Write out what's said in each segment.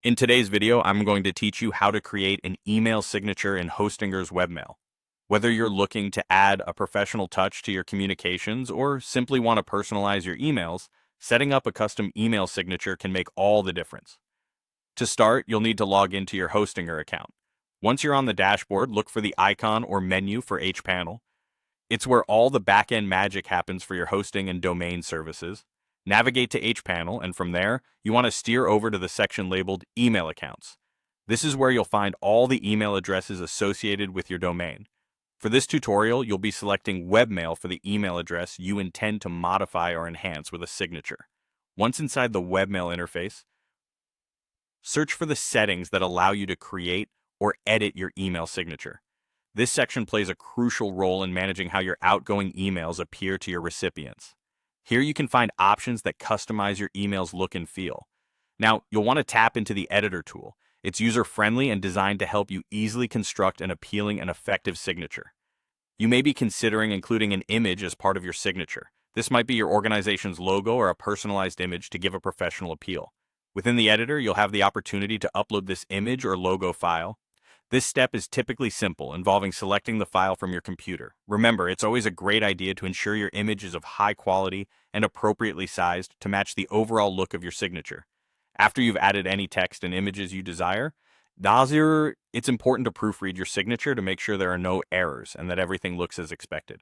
In today's video, I'm going to teach you how to create an email signature in Hostinger's webmail. Whether you're looking to add a professional touch to your communications or simply want to personalize your emails, setting up a custom email signature can make all the difference. To start, you'll need to log into your Hostinger account. Once you're on the dashboard, look for the icon or menu for hPanel. It's where all the back-end magic happens for your hosting and domain services. Navigate to hPanel, and from there, you want to steer over to the section labeled Email Accounts. This is where you'll find all the email addresses associated with your domain. For this tutorial, you'll be selecting Webmail for the email address you intend to modify or enhance with a signature. Once inside the Webmail interface, search for the settings that allow you to create or edit your email signature. This section plays a crucial role in managing how your outgoing emails appear to your recipients. Here you can find options that customize your email's look and feel. Now, you'll want to tap into the editor tool. It's user-friendly and designed to help you easily construct an appealing and effective signature. You may be considering including an image as part of your signature. This might be your organization's logo or a personalized image to give a professional appeal. Within the editor, you'll have the opportunity to upload this image or logo file. This step is typically simple, involving selecting the file from your computer. Remember, it's always a great idea to ensure your image is of high quality and appropriately sized to match the overall look of your signature. After you've added any text and images you desire, it's important to proofread your signature to make sure there are no errors and that everything looks as expected.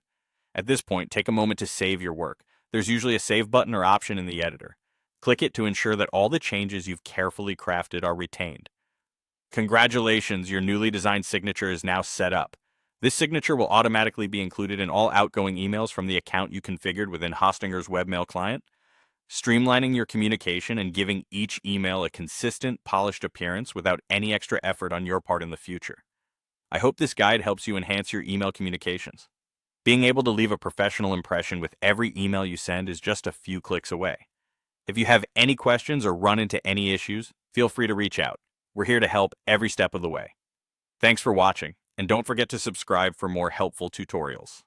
At this point, take a moment to save your work. There's usually a save button or option in the editor. Click it to ensure that all the changes you've carefully crafted are retained. Congratulations, your newly designed signature is now set up. This signature will automatically be included in all outgoing emails from the account you configured within Hostinger's webmail client, streamlining your communication and giving each email a consistent, polished appearance without any extra effort on your part in the future. I hope this guide helps you enhance your email communications. Being able to leave a professional impression with every email you send is just a few clicks away. If you have any questions or run into any issues, feel free to reach out. We're here to help every step of the way. Thanks for watching, and don't forget to subscribe for more helpful tutorials.